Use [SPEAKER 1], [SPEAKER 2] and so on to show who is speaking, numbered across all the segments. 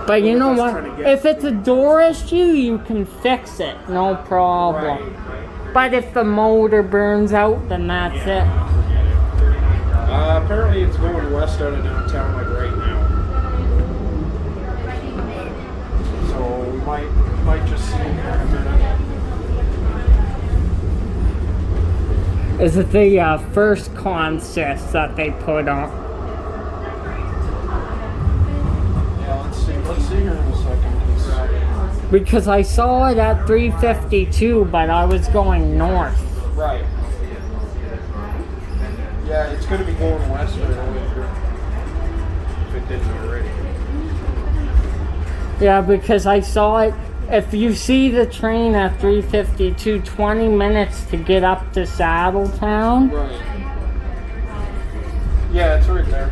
[SPEAKER 1] But you know what? If it's a door issue, you can fix it. No problem.
[SPEAKER 2] Right.
[SPEAKER 1] But if the motor burns out, then that's it.
[SPEAKER 2] Apparently it's going west out of downtown like right now. So we might just see in a minute.
[SPEAKER 1] Is it the first consist that they put on?
[SPEAKER 2] Yeah, let's see here in a second.
[SPEAKER 1] Because I saw it at 352, but I was going north.
[SPEAKER 2] Right. Yeah, it's going to be going west right away through. If it didn't already.
[SPEAKER 1] Yeah, because I saw it. If you see the train at 352, 20 minutes to get up to Saddletown.
[SPEAKER 2] Right. Yeah, it's right there.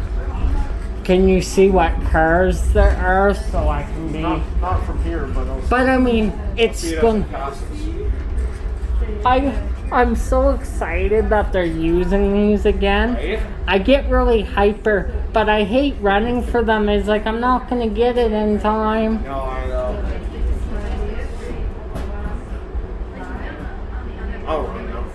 [SPEAKER 1] Can you see what cars there are so I can be...
[SPEAKER 2] Not from here, but also...
[SPEAKER 1] But I mean, it's going... I'm so excited that they're using these again.
[SPEAKER 2] Right?
[SPEAKER 1] I get really hyper, but I hate running for them. It's like I'm not going to get it in time.
[SPEAKER 2] No, I know. Oh, I know.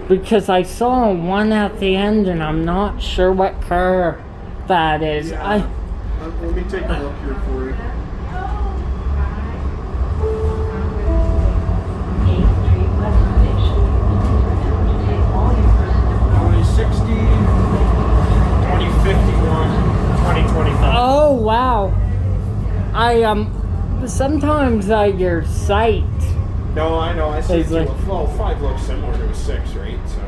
[SPEAKER 1] Because I saw one at the end and I'm not sure what car that is.
[SPEAKER 2] Yeah. Let me take a look here for you. 2060, 2051, 2025.
[SPEAKER 1] Oh wow! Sometimes your sight.
[SPEAKER 2] No, I know. I see
[SPEAKER 1] It's like-
[SPEAKER 2] 5 looks similar to a 6, right? So.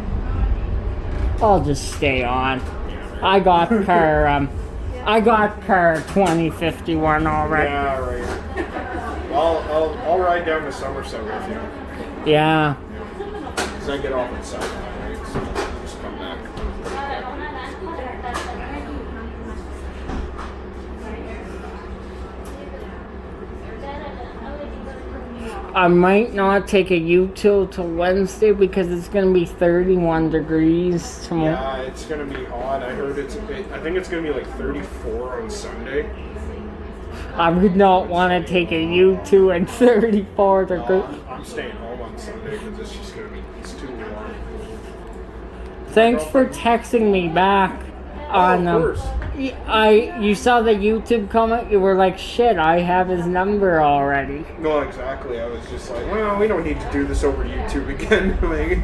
[SPEAKER 1] I'll just stay on. I got car 2051 already.
[SPEAKER 2] Yeah, right. I'll ride down to Somerset with you.
[SPEAKER 1] Yeah.
[SPEAKER 2] Because I get off at 7, right? So just come back.
[SPEAKER 1] I might not take a U2 till Wednesday because it's gonna be 31 degrees tomorrow.
[SPEAKER 2] Yeah, it's gonna be hot. I heard I think it's gonna be like 34 on Sunday.
[SPEAKER 1] I would not want to take a U2 at 34 degrees.
[SPEAKER 2] I'm staying home on Sunday because it's just gonna be too warm.
[SPEAKER 1] Thanks for texting me back on
[SPEAKER 2] of course.
[SPEAKER 1] You saw the YouTube comment. You were like, "Shit, I have his number already."
[SPEAKER 2] No, exactly. I was just like, well, we don't need to do this over YouTube again. Like,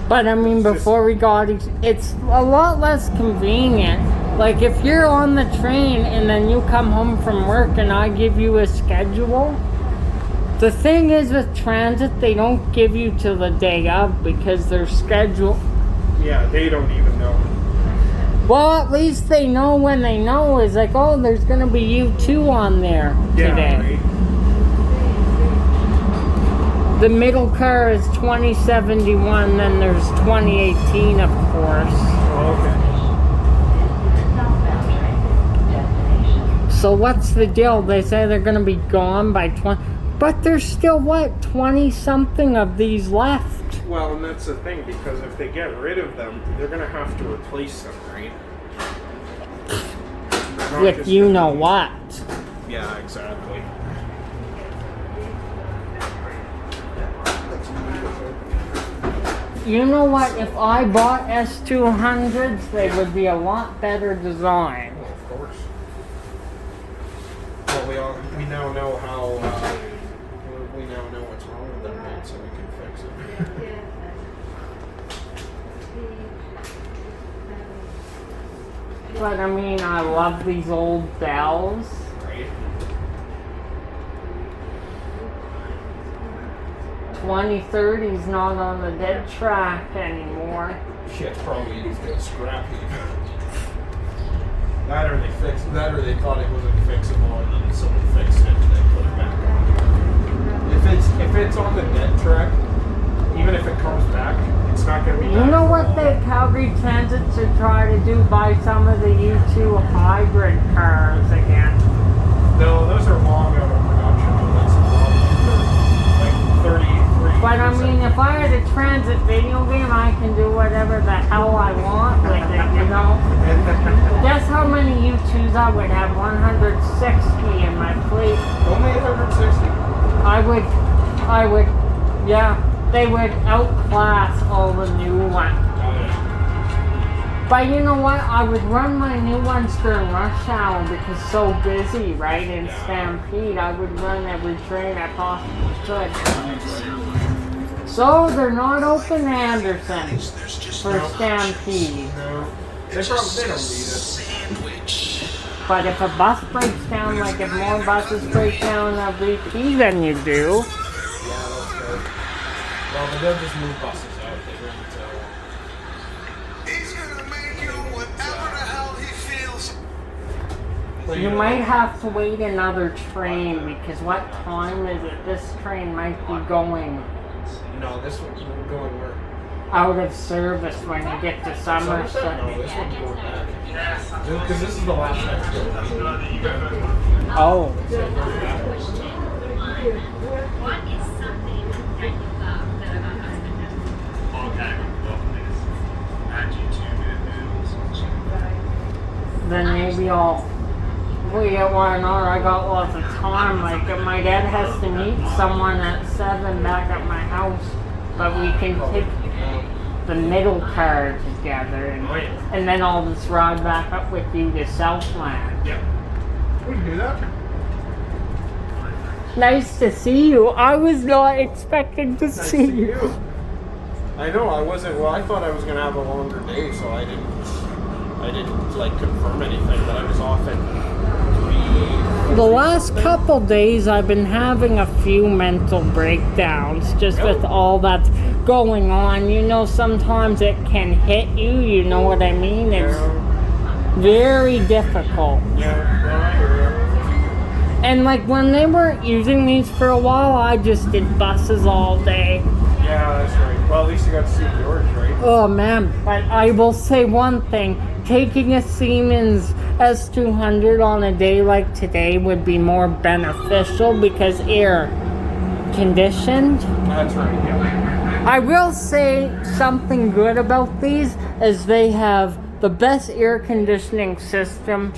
[SPEAKER 1] But I mean, before we got it's a lot less convenient. Like if you're on the train and then you come home from work and I give you a schedule. The thing is with transit, they don't give you till the day of because their schedule.
[SPEAKER 2] yeah, they don't even know.
[SPEAKER 1] Well, at least they know when they know. Is like, oh, there's gonna be U2 on there today.
[SPEAKER 2] Right.
[SPEAKER 1] The middle car is 2071, then there's 2018, of course.
[SPEAKER 2] Oh, okay.
[SPEAKER 1] So what's the deal? They say they're gonna be gone by 20, but there's still what 20 something of these left.
[SPEAKER 2] Well, and that's the thing, because if they get rid of them, they're gonna have to replace them, right? Not
[SPEAKER 1] With
[SPEAKER 2] just
[SPEAKER 1] you
[SPEAKER 2] gonna
[SPEAKER 1] know
[SPEAKER 2] be-
[SPEAKER 1] what.
[SPEAKER 2] Yeah, exactly.
[SPEAKER 1] You know what? If I bought S200s, they would be a lot better design.
[SPEAKER 2] Well, of course. Well, we now know how we now know what's wrong with them, right? So we can fix it.
[SPEAKER 1] But I mean, I love these old bells.
[SPEAKER 2] Right?
[SPEAKER 1] 2030's not on the dead track anymore.
[SPEAKER 2] Shit, probably is gonna scrap heap. That or they thought it wasn't fixable and then someone fixed it and they put it back on. If it's on the dead track, even if it comes back, it's not gonna be.
[SPEAKER 1] You know what the Calgary Transit should try to do? Buy some of the U2 hybrid cars again.
[SPEAKER 2] No, those are long out of production. That's like 33.
[SPEAKER 1] But I mean, if I had a transit video game, I can do whatever the hell I want with it, you know? Guess how many U2s I would have? 160 in my fleet.
[SPEAKER 2] Only 160.
[SPEAKER 1] I would, yeah, they would outclass all the new ones. But you know what? I would run my new ones during rush hour because so busy, right? In Stampede, I would run every train I possibly could. So they're not open, Anderson, for Stampede.
[SPEAKER 2] No. They don't need it.
[SPEAKER 1] But if a bus breaks down, like if more buses break down a VP than you do.
[SPEAKER 2] Yeah, that's good. Well, but they'll just move buses out. They won't.
[SPEAKER 3] He's gonna make you whatever the hell he feels.
[SPEAKER 1] You might have to wait another train because what time is it? This train might be going
[SPEAKER 2] No, this one's going where?
[SPEAKER 1] out of service when you get to Somerset.
[SPEAKER 2] No, this one's going back. Because this is the last next go.
[SPEAKER 1] Oh.
[SPEAKER 4] What is something that you love that about husband?
[SPEAKER 5] All kind of love things. Add YouTube and
[SPEAKER 1] Then maybe we get one another. I got lots of time. Like my dad has to meet someone at 7 back at my house, but we can take the middle car together and then I'll just ride back up with you to Southland.
[SPEAKER 2] Yeah. We can do that.
[SPEAKER 1] Nice to see you. I was not expecting to see you.
[SPEAKER 2] I know, I wasn't, well, I thought I was going to have a longer day, so I didn't like confirm anything, but I was off at 3.
[SPEAKER 1] The last couple days I've been having a few mental breakdowns just with all that's going on. You know, sometimes it can hit you, you know what I mean? It's very difficult. And like when they weren't using these for a while, I just did buses all day.
[SPEAKER 2] Yeah, that's right. Well, at least you got to see yours, right?
[SPEAKER 1] Oh man, but I will say one thing. Taking a Siemens S200 on a day like today would be more beneficial because air conditioned.
[SPEAKER 2] That's right, yeah.
[SPEAKER 1] I will say something good about these is they have the best air conditioning system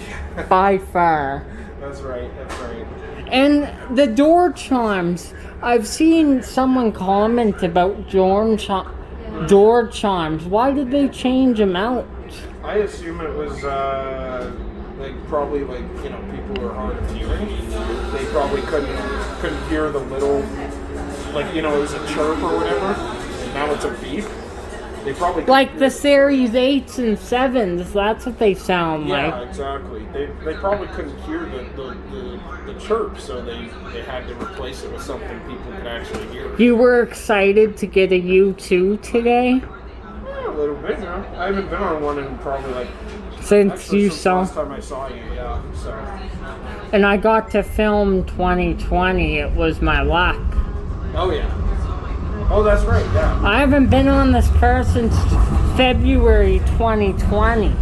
[SPEAKER 1] by far.
[SPEAKER 2] That's right, that's right.
[SPEAKER 1] And the door chimes. I've seen someone comment about door chimes. Why did they change them out?
[SPEAKER 2] I assume it was probably people who are hard of hearing. They probably couldn't hear the little, it was a chirp or whatever. And now it's a beep. They probably
[SPEAKER 1] like the Series 8s and 7s. That's what they sound like.
[SPEAKER 2] Yeah, exactly. They probably couldn't hear the chirp, so they had to replace it with something people could actually hear.
[SPEAKER 1] You were excited to get a U2 today?
[SPEAKER 2] Yeah, a little bit, yeah. I haven't been on one in probably
[SPEAKER 1] since
[SPEAKER 2] the
[SPEAKER 1] saw.
[SPEAKER 2] last time I saw you, yeah. So.
[SPEAKER 1] And I got to film 2020. It was my luck.
[SPEAKER 2] Oh yeah. Oh, that's right. Yeah.
[SPEAKER 1] I haven't been on this car since February 2020.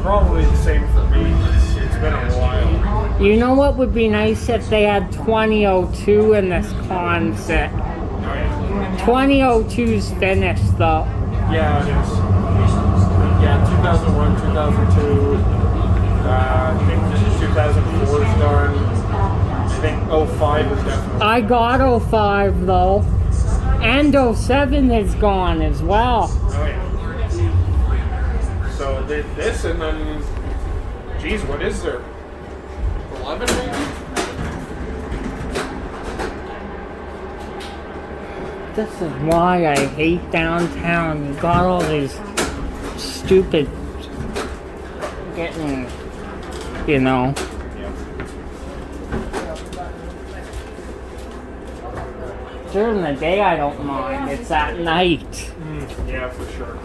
[SPEAKER 2] Probably the same for me. It's been a while.
[SPEAKER 1] You know what would be nice if they had 2002 in this concept. 2002's finished though.
[SPEAKER 2] Yeah, it is. Yeah, 2001, 2002. I think 2004 is done. I think 05 is definitely.
[SPEAKER 1] I got 05 though. And 07 is gone as well.
[SPEAKER 2] Oh yeah. So did this and then, geez, what is there? 11 maybe?
[SPEAKER 1] This is why I hate downtown. You got all these stupid getting, you know. During the day I don't mind, it's at night.
[SPEAKER 2] Yeah, for sure.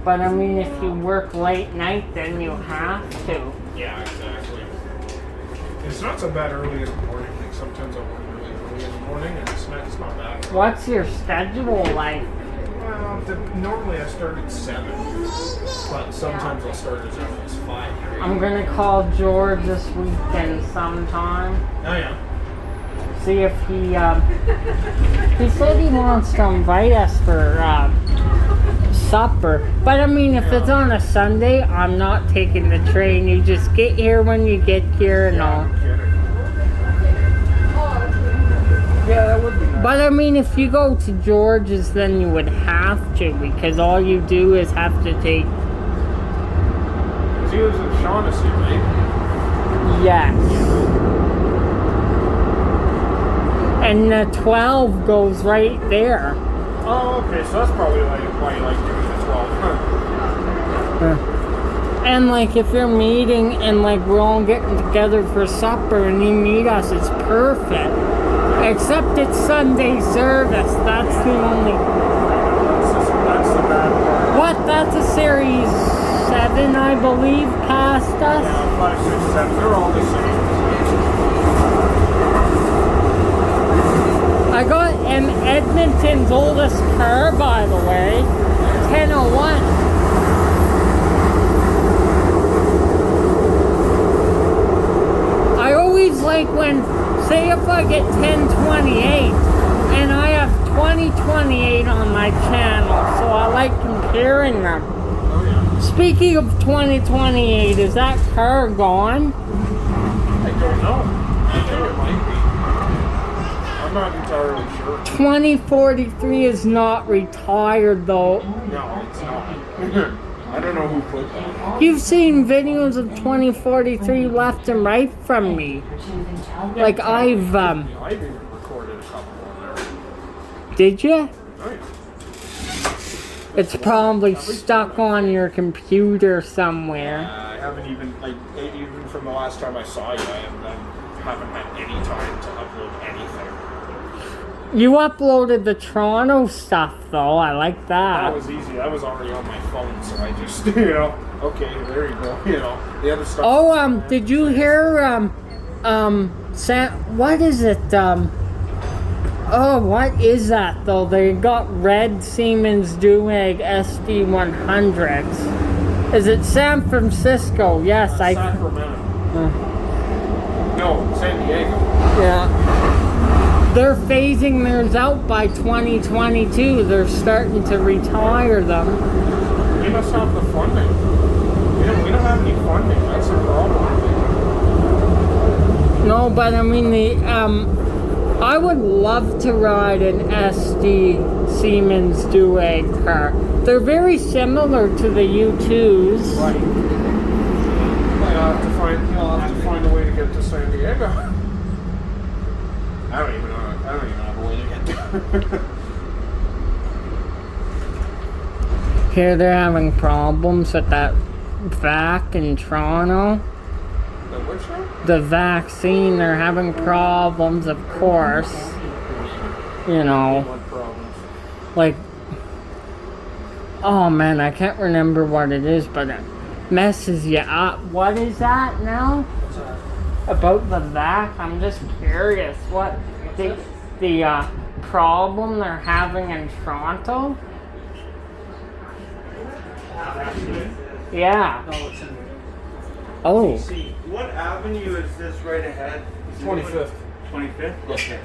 [SPEAKER 1] But I mean, if you work late night, then you have to.
[SPEAKER 2] Yeah, exactly. It's not so bad early in the morning. Like sometimes I work really early in the morning and it's not bad.
[SPEAKER 1] What's your schedule like?
[SPEAKER 2] Normally I start at 7, but sometimes I'll start as early as 5.
[SPEAKER 1] I'm gonna call George this weekend sometime.
[SPEAKER 2] Oh yeah.
[SPEAKER 1] See if he said he wants to invite us for supper. But I mean, if it's on a Sunday, I'm not taking the train. You just get here when you get here and all.
[SPEAKER 2] No kidding. Yeah, that would be nice.
[SPEAKER 1] But I mean, if you go to George's, then you would have to, because all you do is have to take.
[SPEAKER 2] He was in Shaughnessy, right?
[SPEAKER 1] Yes. And the 12 goes right there.
[SPEAKER 2] Oh, okay, so that's probably like why you like doing the 12.
[SPEAKER 1] And like if you're meeting and like we're all getting together for supper and you meet us, it's perfect. Except it's Sunday service. That's the only.
[SPEAKER 2] That's the bad part.
[SPEAKER 1] What? That's a series 7, I believe, past us.
[SPEAKER 2] Yeah, 5, 6, 7. They're all the same.
[SPEAKER 1] I got Edmonton's oldest car, by the way. 1001. I always like when, say if I get 1028 and I have 2028 on my channel, so I like comparing them.
[SPEAKER 2] Oh yeah.
[SPEAKER 1] Speaking of 2028, is that car gone?
[SPEAKER 2] I don't know. I think it might be. I'm not entirely sure.
[SPEAKER 1] 2043 is not retired though.
[SPEAKER 2] No, it's not. I don't know who put that.
[SPEAKER 1] You've seen videos of 2043 left and right from me. Like I've
[SPEAKER 2] I've even recorded a couple on there.
[SPEAKER 1] Did you?
[SPEAKER 2] Oh yeah.
[SPEAKER 1] It's probably stuck on your computer somewhere.
[SPEAKER 2] I haven't even, like, even from the last time I saw you, I haven't had any time to upload anything.
[SPEAKER 1] You uploaded the Toronto stuff though, I like
[SPEAKER 2] That
[SPEAKER 1] that.
[SPEAKER 2] was easy. That was already on my phone, so I just, okay, there you go. The other stuff.
[SPEAKER 1] Oh, did you hear, what is it, oh, what is that though? They got red Siemens Dueg SD100s. Is it San Francisco? Yes,
[SPEAKER 2] Sacramento. No, San Diego.
[SPEAKER 1] Yeah. They're phasing theirs out by 2022. They're starting to retire them.
[SPEAKER 2] We must have the funding. We don't have any funding. That's the problem.
[SPEAKER 1] No, but I mean I would love to ride an SD Siemens Dueg car. They're very similar to the U2s.
[SPEAKER 2] Right. You'll have to find a way to get to San Diego. I don't even have a way to get there.
[SPEAKER 1] Here they're having problems with that vac in Toronto.
[SPEAKER 2] The which one?
[SPEAKER 1] The vaccine, they're having problems, of course. You know,
[SPEAKER 2] What problems?
[SPEAKER 1] like, oh man, I can't remember what it is, but it messes you up. What is that now? About the vac? I'm just curious. What the problem they're having in Toronto? Yeah. Oh.
[SPEAKER 5] What avenue is this right ahead?
[SPEAKER 2] 25th.
[SPEAKER 5] 25th? Okay.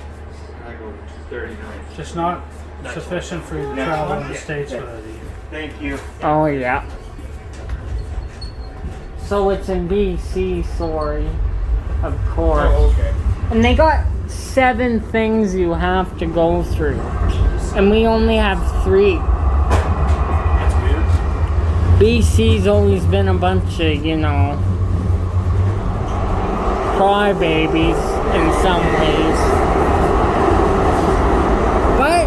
[SPEAKER 5] I go 39.
[SPEAKER 6] Just not sufficient for you to travel in the States with it.
[SPEAKER 5] Thank you.
[SPEAKER 1] Oh yeah. So it's in BC, sorry. Of course.
[SPEAKER 2] Oh, okay.
[SPEAKER 1] And they got 7 things you have to go through. And we only have 3.
[SPEAKER 2] That's weird.
[SPEAKER 1] BC's always been a bunch of, crybabies in some ways. But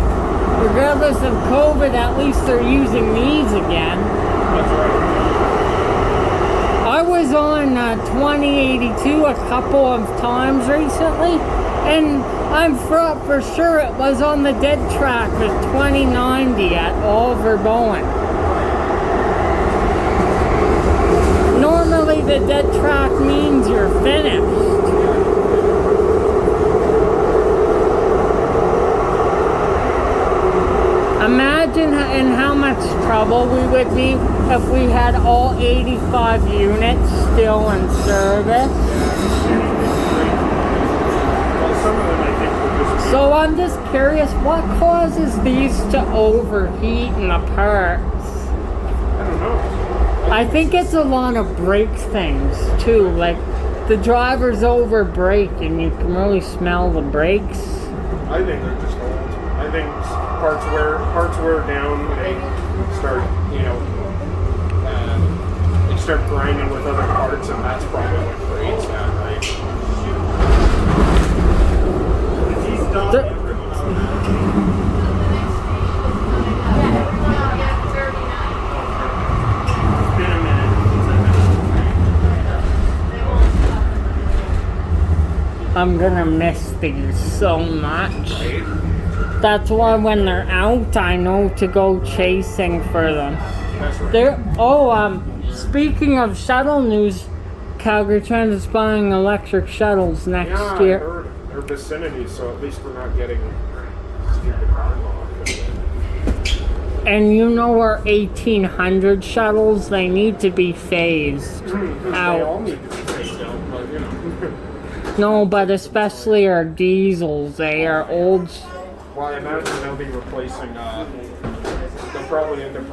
[SPEAKER 1] regardless of COVID, at least they're using these again.
[SPEAKER 2] That's right.
[SPEAKER 1] I was on 2082 a couple of times recently, and I'm for sure it was on the dead track with 2090 at Oliver Bowen. Normally the dead track means you're finished. Imagine in how much trouble we would be if we had all 85 units still in service.
[SPEAKER 2] Well, some of them I think will just.
[SPEAKER 1] So I'm just curious, what causes these to overheat in the parts?
[SPEAKER 2] I don't know.
[SPEAKER 1] I think it's a lot of brake things too. Like the drivers over brake and you can really smell the brakes.
[SPEAKER 2] I think they're just old. I think parts wear down. They start, they start grinding with other parts, and that's probably what creates that, right? He's done.
[SPEAKER 6] It's been a minute since
[SPEAKER 1] I'm gonna miss these so much. That's why when they're out, I know to go chasing for them.
[SPEAKER 2] That's right.
[SPEAKER 1] Speaking of shuttle news, Calgary Transit's buying electric shuttles next
[SPEAKER 2] Yeah, I
[SPEAKER 1] year.
[SPEAKER 2] heard their vicinity, so at least we're not getting stupid hardball.
[SPEAKER 1] And you know our 1800 shuttles, they need to be phased
[SPEAKER 2] They all
[SPEAKER 1] out.
[SPEAKER 2] need to be phased out, but
[SPEAKER 1] No, but especially our diesels, they are old.
[SPEAKER 2] Well, I imagine they'll be replacing, they'll probably end up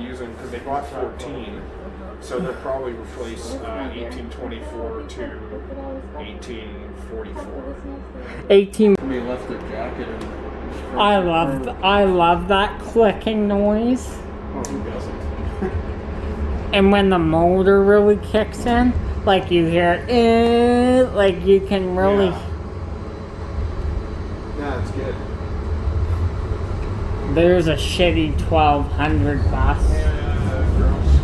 [SPEAKER 2] using, because they bought 14, so they'll probably replace 1824 to 1844.
[SPEAKER 1] 18.
[SPEAKER 2] They left their jacket in.
[SPEAKER 1] I love that clicking noise.
[SPEAKER 2] Oh, who doesn't?
[SPEAKER 1] And when the motor really kicks in, like you hear, like you can really.
[SPEAKER 2] Yeah, it's good.
[SPEAKER 1] There's a shitty 1200 bus.
[SPEAKER 2] Gross.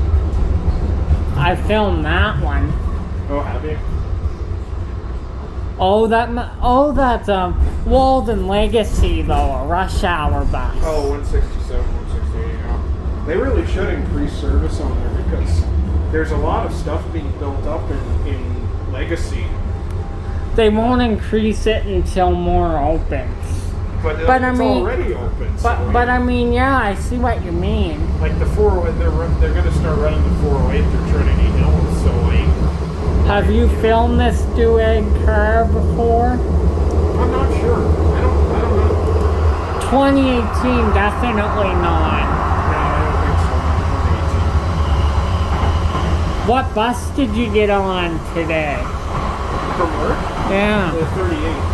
[SPEAKER 1] I filmed that one.
[SPEAKER 2] Oh, have you?
[SPEAKER 1] That's Walden Legacy though, a rush hour bus.
[SPEAKER 2] Oh, 167, 168, yeah. They really should increase service on there because there's a lot of stuff being built up in Legacy.
[SPEAKER 1] They won't increase it until more opens.
[SPEAKER 2] But
[SPEAKER 1] But I
[SPEAKER 2] it's
[SPEAKER 1] mean-
[SPEAKER 2] already open. So
[SPEAKER 1] But I mean, yeah, I see what you mean.
[SPEAKER 2] like the 408, they're going to start running the 408 through Trinity Hills, so like,
[SPEAKER 1] Have you filmed this Dueg car before?
[SPEAKER 2] I'm not sure. I don't know.
[SPEAKER 1] 2018, definitely not.
[SPEAKER 2] No, I don't think so.
[SPEAKER 1] What bus did you get on today?
[SPEAKER 2] 2018. From work?
[SPEAKER 1] Yeah,
[SPEAKER 2] The 38.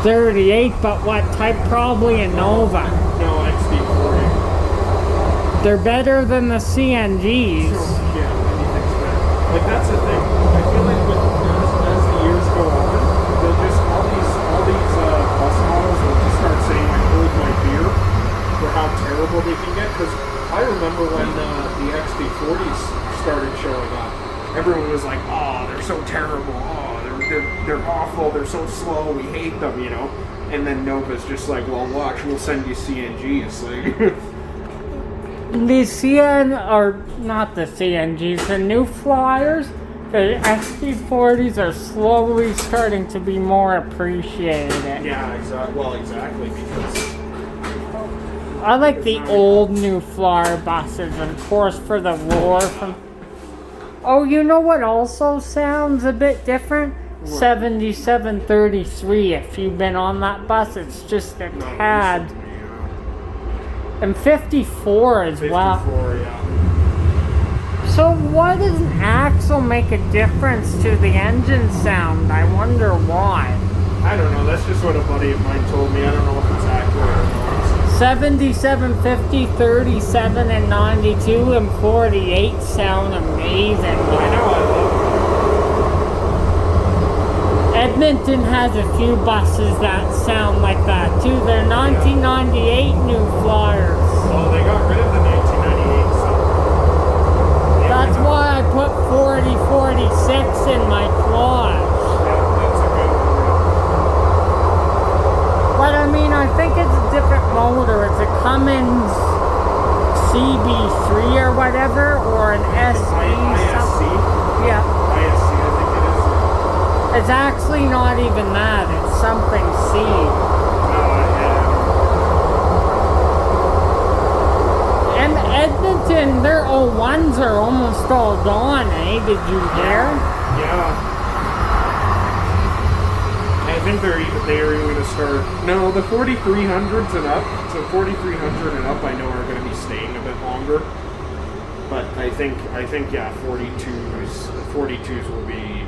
[SPEAKER 1] 38, but what type? Probably a Nova.
[SPEAKER 2] No, XD40.
[SPEAKER 1] They're better than the CNGs.
[SPEAKER 2] Yeah, anything's better. Like that's the thing. I feel like as the years go on, they'll just all these bus models will just start saying like "hold my beer" for how terrible they can get. Because I remember when the XD40s started showing up, everyone was like, "Oh, they're so terrible. Oh, they're awful. They're so slow. We hate them," you know. And then Nova's just like, "Well, watch, we'll send you CNGs." Like.
[SPEAKER 1] The not the CNGs, the new Flyers, the XT40s are slowly starting to be more appreciated.
[SPEAKER 2] Yeah, exactly, because
[SPEAKER 1] I like the old new Flyer buses, and of course for the roar from... Oh, you know what also sounds a bit different? 7733, if you've been on that bus, it's just a tad... And 54 as
[SPEAKER 2] 54,
[SPEAKER 1] well.
[SPEAKER 2] yeah.
[SPEAKER 1] So why does an axle make a difference to the engine sound? I wonder why.
[SPEAKER 2] I don't know, that's just what a buddy of mine told me. I don't know if it's accurate or not.
[SPEAKER 1] 77, 50, 37, and 92 and 48 sound amazing.
[SPEAKER 2] I know, I love
[SPEAKER 1] Edmonton has a few buses that sound like that too. They're 1998 new Flyers.
[SPEAKER 2] Oh, they got rid of the 1998 stuff.
[SPEAKER 1] That's why I put 4046 in my quad.
[SPEAKER 2] That's a good one.
[SPEAKER 1] But I mean, I think it's a different motor. It's a Cummins CB3 or whatever, or an SE
[SPEAKER 2] ISC?
[SPEAKER 1] something. Yeah.
[SPEAKER 2] ISC, I think it is.
[SPEAKER 1] It's actually not even that. It's something C.
[SPEAKER 2] No,
[SPEAKER 1] fans are almost all gone, eh? Did you hear?
[SPEAKER 2] Yeah. I think they are even going to start. No, the 4300s and up. So 4300 and up, I know are going to be staying a bit longer. But I think yeah, 42s will be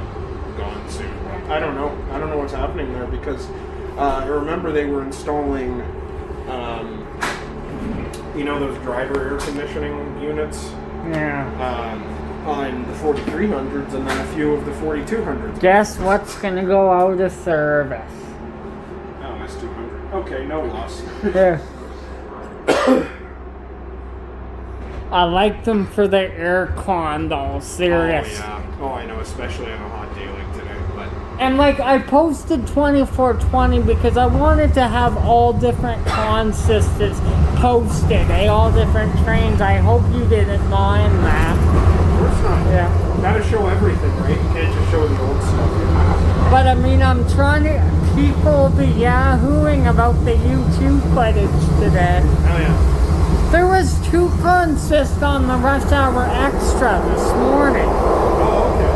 [SPEAKER 2] gone soon. I don't know. I don't know what's happening there because I remember they were installing, those driver air conditioning units.
[SPEAKER 1] Yeah.
[SPEAKER 2] On the 4300s and then a few of the 4200s.
[SPEAKER 1] Guess what's gonna go out of service?
[SPEAKER 2] Oh, that's 200. Okay, no loss.
[SPEAKER 1] Yeah. I like them for the air con though, serious.
[SPEAKER 2] Oh, yeah. Oh, I know, especially on a hot day like today. But
[SPEAKER 1] And like I posted 2420 because I wanted to have all different consistents posted, all different trains. I hope you didn't mind that.
[SPEAKER 2] of course not.
[SPEAKER 1] Yeah.
[SPEAKER 2] Gotta show everything, right? You can't just show the old stuff.
[SPEAKER 1] But I mean, I'm trying to. People be yahooing about the U2 footage today.
[SPEAKER 2] Oh, yeah.
[SPEAKER 1] There was 2 consists on the rush hour extra this morning.
[SPEAKER 2] Oh, okay.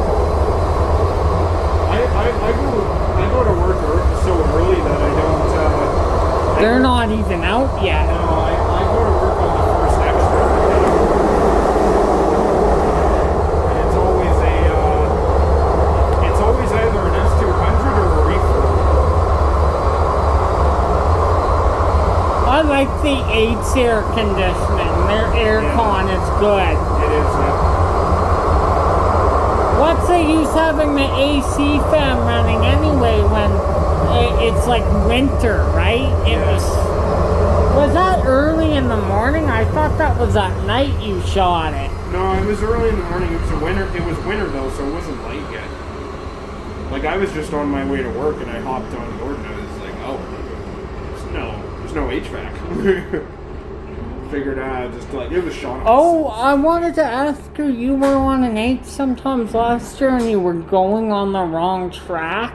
[SPEAKER 2] I go to work so early that I don't.
[SPEAKER 1] They're not even out yet.
[SPEAKER 2] No, I go to work on the first extra. And it's always either an S200 or a reefer.
[SPEAKER 1] I like the 8's air conditioning. Their aircon is good.
[SPEAKER 2] It is.
[SPEAKER 1] What's the use having the AC fan running anyway when it's like winter, right? It was that early in the morning? I thought that was at night you shot it.
[SPEAKER 2] No, it was early in the morning. It was winter though, so it wasn't light yet. Like I was just on my way to work and I hopped on board and I was like, oh, there's no HVAC. Figured out just like it was shot.
[SPEAKER 1] Oh, I wanted to ask you. You were on an 8 sometimes last year, and you were going on the wrong track.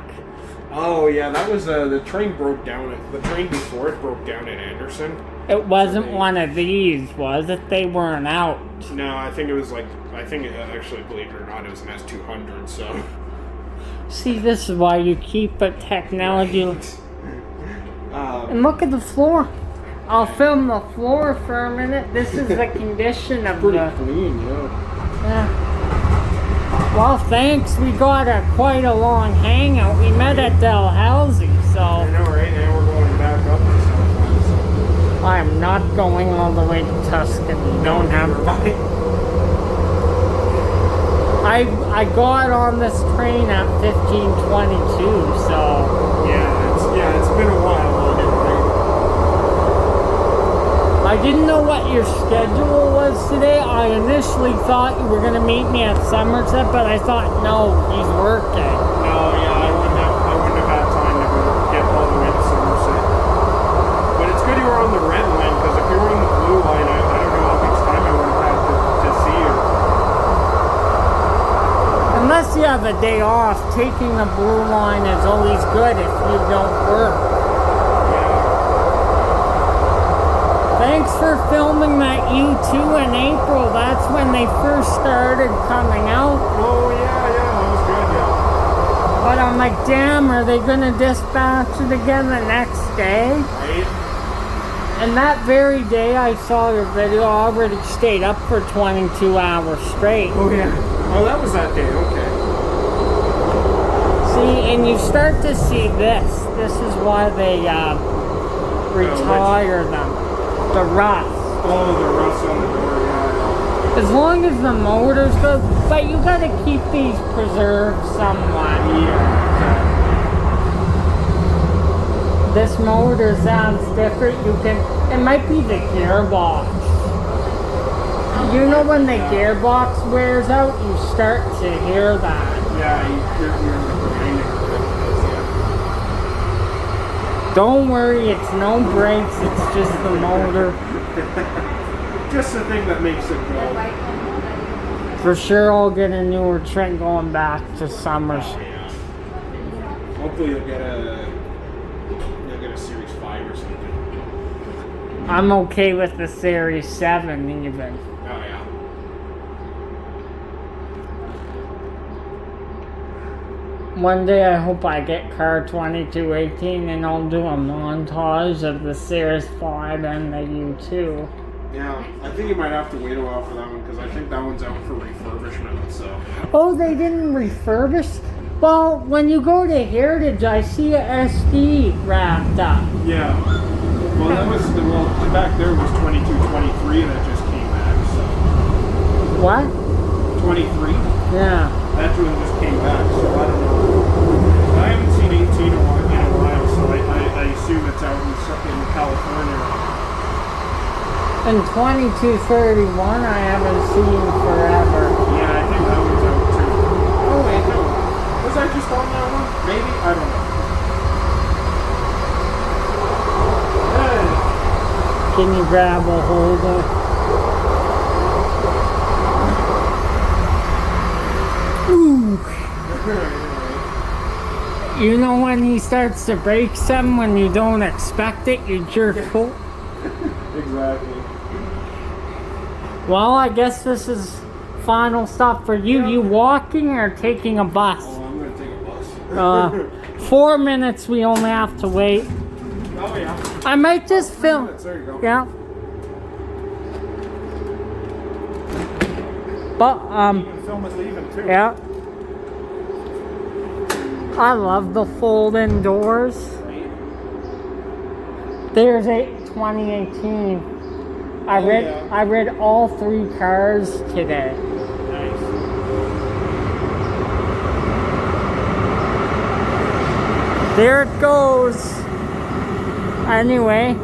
[SPEAKER 2] Oh yeah, that was the train broke down. The train before it broke down in Anderson.
[SPEAKER 1] It wasn't one of these, was it? They weren't out.
[SPEAKER 2] No, I think it was actually, believe it or not, it was an S200. So.
[SPEAKER 1] See, this is why you keep a technology. And look at the floor. I'll film the floor for a minute. This is the condition of
[SPEAKER 2] Pretty
[SPEAKER 1] the.
[SPEAKER 2] clean, yeah.
[SPEAKER 1] Yeah. Well, thanks. We got quite a long hangout. We met at Dalhousie,
[SPEAKER 2] I
[SPEAKER 1] so
[SPEAKER 2] know, right? Now we're going back up to South. So.
[SPEAKER 1] I'm not going all the way to Tuscany. Don't have. I got on this train at 15:22, so.
[SPEAKER 2] Yeah, it's been a while on it, right?
[SPEAKER 1] I didn't know what your schedule was today. I initially thought you were going to meet me at Somerset, but I thought, no, he's working.
[SPEAKER 2] No, yeah, I wouldn't have had time to go get all the way to Somerset. But it's good you were on the red line, because if you were on the blue line, I don't know how much time I would have had to see you.
[SPEAKER 1] Unless you have a day off, taking the blue line is always good if you don't work. Thanks for filming that U2 in April. That's when they first started coming out.
[SPEAKER 2] Oh, yeah, that was good, yeah.
[SPEAKER 1] But I'm like, damn, are they going to dispatch it again the next day?
[SPEAKER 2] Right?
[SPEAKER 1] And that very day I saw your video, I already stayed up for 22 hours straight.
[SPEAKER 2] Oh, yeah. Oh, that was that day, okay.
[SPEAKER 1] See, and you start to see this. This is why they retire them. The rust.
[SPEAKER 2] Oh, the rust on the door, yeah.
[SPEAKER 1] As long as the motor's good, but you gotta keep these preserved somewhat.
[SPEAKER 2] Yeah.
[SPEAKER 1] This motor sounds different. It might be the gearbox. You know when the gearbox wears out, you start to hear that.
[SPEAKER 2] Yeah, you're grinding.
[SPEAKER 1] Don't worry, it's no brakes, it's just the motor.
[SPEAKER 2] Just the thing that makes it go.
[SPEAKER 1] For sure I'll get a newer train going back to Summers.
[SPEAKER 2] Oh, yeah. Hopefully you'll get a Series 5 or something.
[SPEAKER 1] I'm okay with the Series 7 even.
[SPEAKER 2] Oh yeah.
[SPEAKER 1] One day I hope I get car 2218 and I'll do a montage of the Series 5 and the U2.
[SPEAKER 2] Yeah, I think you might have to wait a while for that one because I think that one's out for refurbishment. So.
[SPEAKER 1] Oh, they didn't refurbish? Well, when you go to Heritage, I see a SD wrapped up.
[SPEAKER 2] Yeah. Well, that was back there was 2223 that just came back. So.
[SPEAKER 1] What?
[SPEAKER 2] 23.
[SPEAKER 1] Yeah.
[SPEAKER 2] That one just came back. So I don't know. I haven't seen 18 in a while, so I assume it's out in California.
[SPEAKER 1] And 2231 I haven't seen forever.
[SPEAKER 2] Yeah, I think that one's out too. Oh wait, no. Was I just on that one? Maybe? I don't know.
[SPEAKER 1] Can you grab a holder? Ooh. You know when he starts to break something when you don't expect it, you jerk full.
[SPEAKER 2] Exactly.
[SPEAKER 1] Well, I guess this is final stop for you. You walking or taking a bus?
[SPEAKER 2] Oh, I'm gonna take a bus.
[SPEAKER 1] 4 minutes we only have to wait.
[SPEAKER 2] Oh yeah.
[SPEAKER 1] I might just film.
[SPEAKER 2] There you go.
[SPEAKER 1] Yeah. But
[SPEAKER 2] You can film us leaving too.
[SPEAKER 1] yeah. I love the fold-in doors. There's 2018. I read all 3 cars today.
[SPEAKER 2] Nice.
[SPEAKER 1] There it goes. Anyway,